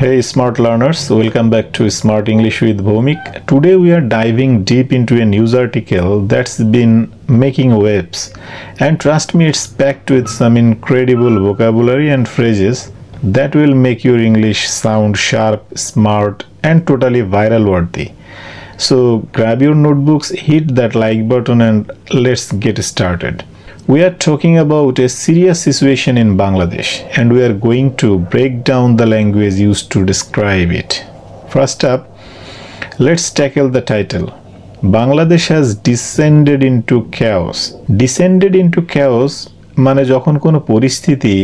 Hey smart learners, welcome back to Smart English with Bhowmic. Today we are diving deep into a news article that's been making waves. And trust me, it's packed with some incredible vocabulary and phrases that will make your English sound sharp, smart, and totally viral worthy. So grab your notebooks, hit that like button, and let's get started. We are talking about a serious situation in Bangladesh, and we are going to break down the language used to describe it. First up, let's tackle the title. Bangladesh has descended into chaos. Descended into chaos মানে যখন কোনো পরিস্থিতি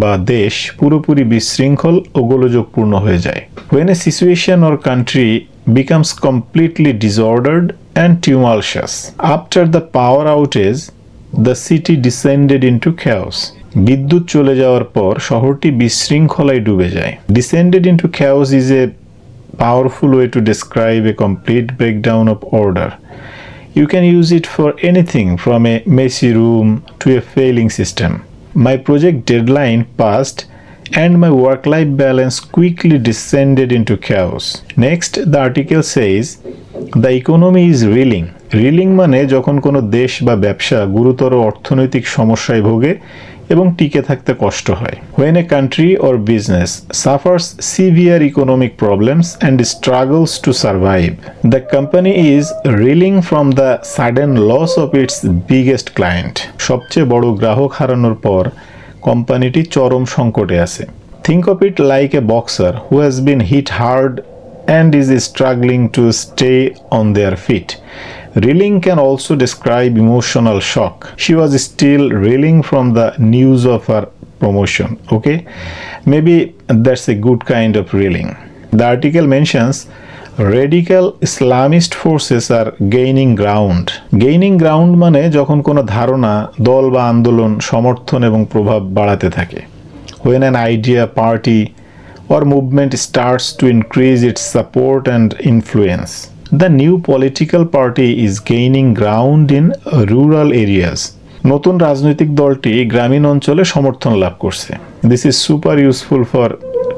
বা দেশ পুরোপুরি বিশৃঙ্খল ও গোলযোগপূর্ণ হয়ে যায়. When a situation or country becomes completely disordered and tumultuous. After the power outage, the city descended into chaos. বিদ্যুৎ চলে যাওয়ার পর শহরটি বিশৃঙ্খলায় ডুবে যায়. Descended into chaos is a powerful way to describe a complete breakdown of order. You can use it for anything from a messy room to a failing system. My project deadline passed and my work-life balance quickly descended into chaos. Next, the article says, the economy is reeling. Reeling মানে যখন কোনো দেশ বা ব্যবসা গুরুতর অর্থনৈতিক সমস্যায় ভোগে এবং টিকে থাকতে কষ্ট হয়. When a country or business suffers severe economic problems and struggles to survive, the company is reeling from the sudden loss of its biggest client. সবচেয়ে বড় গ্রাহক হারানোর পর কোম্পানিটি চরম সংকটে আছে. Think of it like a boxer who has been hit hard and is struggling to stay on their feet. Reeling can also describe emotional shock. She was still reeling from the news of her promotion. Okay, maybe that's a good kind of reeling. The article mentions radical Islamist forces are gaining ground. Gaining ground মানে যখন কোনো ধারণা, দল বা আন্দোলন সমর্থন এবং প্রভাব বাড়াতে থাকে. When an idea, party or movement starts to increase its support and influence. The new political party is gaining ground in rural areas. নতুন রাজনৈতিক দলটি গ্রামীণ অঞ্চলে সমর্থন লাভ করছে. This is super useful for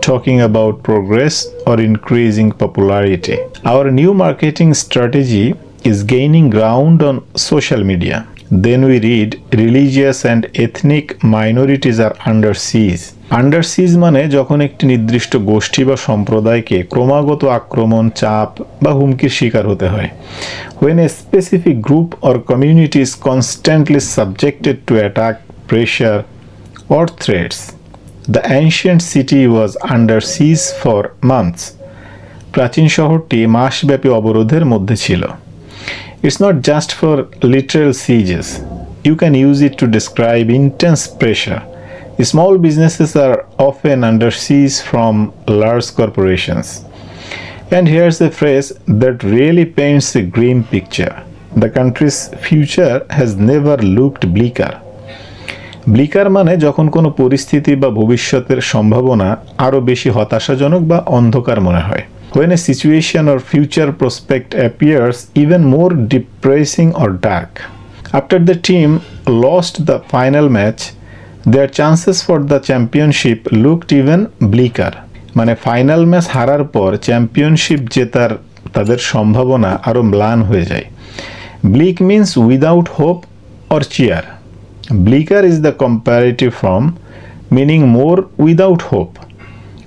talking about progress or increasing popularity. Our new marketing strategy is gaining ground on social media. Then we read religious and ethnic minorities are under siege. Under siege মানে যখন একটি নির্দিষ্ট গোষ্ঠী বা সম্প্রদায়কে ক্রমাগত আক্রমণ, চাপ বা হুমকির শিকার হতে হয়. When a specific group or community is constantly subjected to attack, pressure or threats. The ancient city was under siege for months. প্রাচীন শহরটি মাসব্যাপী অবরোধের মধ্যে ছিল. It's not just for literal sieges. You can use it to describe intense pressure. Small businesses are often under siege from large corporations. And here's a phrase that really paints a grim picture. The country's future has never looked bleaker. Bleaker মানে যখন কোনো পরিস্থিতি বা ভবিষ্যতের সম্ভাবনা আরও বেশি হতাশাজনক বা অন্ধকার মনে হয়. When a situation or future prospect appears even more depressing or dark. After the team lost the final match, their chances for the championship looked even bleaker. মানে ফাইনাল ম্যাচ হারার পর চ্যাম্পিয়নশিপ জেতার তাদের সম্ভাবনা আরও ম্লান হয়ে যায়. Bleak means without hope or cheer. Bleaker is the comparative form, meaning more without hope.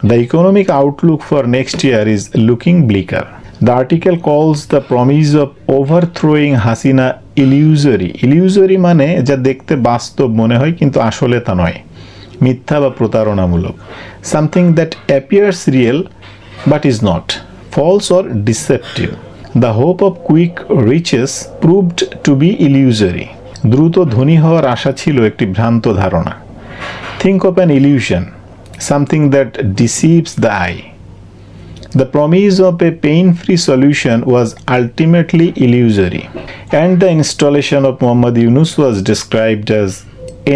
The economic outlook for next year is looking bleaker. The article calls the promise of overthrowing Hasina illusory. Illusory মানে যা দেখতে বাস্তব মনে হয় কিন্তু আসলে তা নয়, মিথ্যা বা প্রতারণামূলক. Something that appears real but is not, false or deceptive. The hope of quick riches proved to be illusory. দ্রুত ধনী হওয়ার আশা ছিল একটি ভ্রান্ত ধারণা. Think of an illusion, something that deceives the eye. The promise of a pain-free solution was ultimately illusory, and the installation of Muhammad Yunus was described as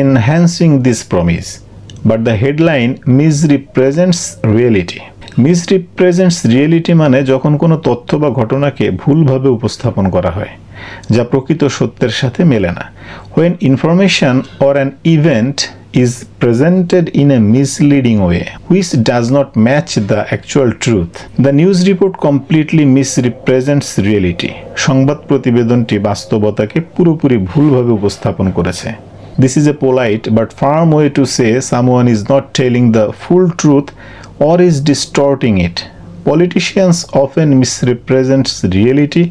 enhancing this promise. But the headline misrepresents reality. Misrepresents reality মানে যখন কোনো তথ্য বা ঘটনাকে ভুলভাবে উপস্থাপন করা হয়, যা প্রকৃত সত্যের সাথে মেলে না. When information or an event is presented in a misleading way, which does not match the actual truth. The news report completely misrepresents reality. সংবাদ প্রতিবেদনটি বাস্তবতাকে পুরোপুরি ভুলভাবে উপস্থাপন করেছে. This is a polite but firm way to say someone is not telling the full truth or is distorting it. Politicians often misrepresent reality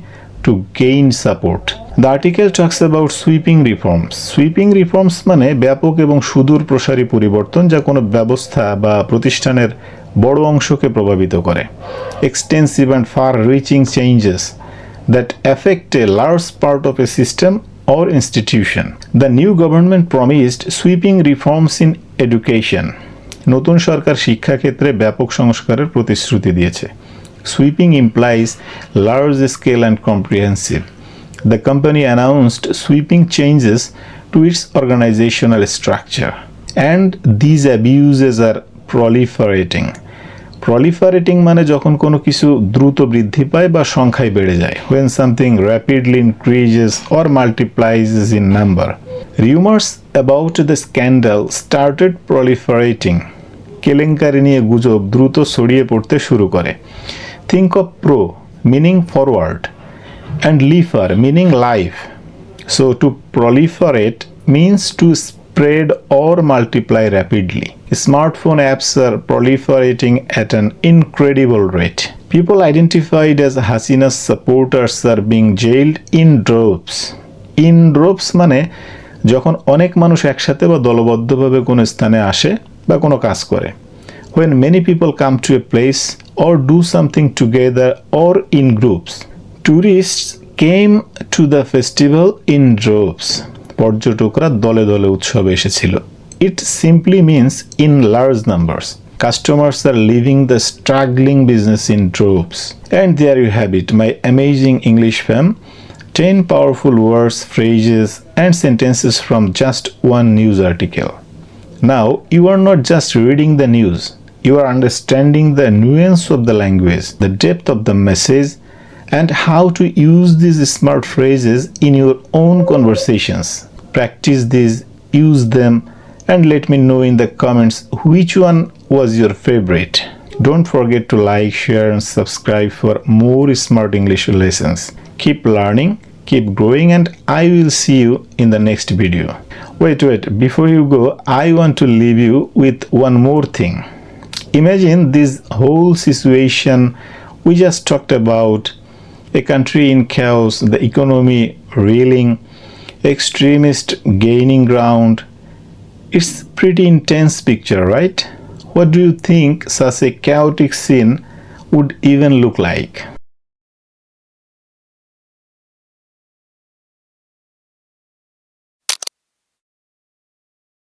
to gain support. The article talks about sweeping reforms. Sweeping reforms মানে ব্যাপক এবং সুদূর প্রসারী পরিবর্তন যা কোনো ব্যবস্থা বা প্রতিষ্ঠানের বড় অংশকে প্রভাবিত করে. Extensive and far-reaching changes that affect a large part of a system or institution. The new government promised sweeping reforms in education. নতুন সরকার শিক্ষা ক্ষেত্রে ব্যাপক সংস্কারের প্রতিশ্রুতি দিয়েছে. Sweeping implies large scale and comprehensive. The company announced sweeping changes to its organizational structure, and these abuses are proliferating. Proliferating মানে যখন কোনো কিছু দ্রুত বৃদ্ধি পায় বা সংখ্যায় বেড়ে যায়. When something rapidly increases or multiplies in number. Rumors about the scandal started proliferating. কেলেঙ্কারি নিয়ে গুজব দ্রুত ছড়িয়ে পড়তে শুরু করে. Think of pro meaning forward and lifer meaning life. So to proliferate means to spread or multiply rapidly. Smartphone apps are proliferating at an incredible rate. People identified as Hasina's supporters are being jailed in droves. In droves মানে যখন অনেক মানুষ একসাথে বা দলবদ্ধভাবে কোনো স্থানে আসে বা কোনো কাজ করে. When many people come to a place or do something together or in groups. Tourists came to the festival in droves. পর্যটকরা দলে দলে উৎসবে এসেছিল. It simply means in large numbers. Customers are leaving the struggling business in droves. And there you have it, my amazing English fam. 10 powerful words, phrases, and sentences from just one news article. Now, you are not just reading the news. You are understanding the nuance of the language, the depth of the message, and how to use these smart phrases in your own conversations. Practice these, use them, and let me know in the comments which one was your favorite. Don't forget to like, share, and subscribe for more smart English lessons. Keep learning, keep growing, and I will see you in the next video. Wait, before you go, I want to leave you with one more thing. Imagine this whole situation we just talked about, a country in chaos, the economy reeling, extremists gaining ground. It's pretty intense picture, right? What do you think such a chaotic scene would even look like?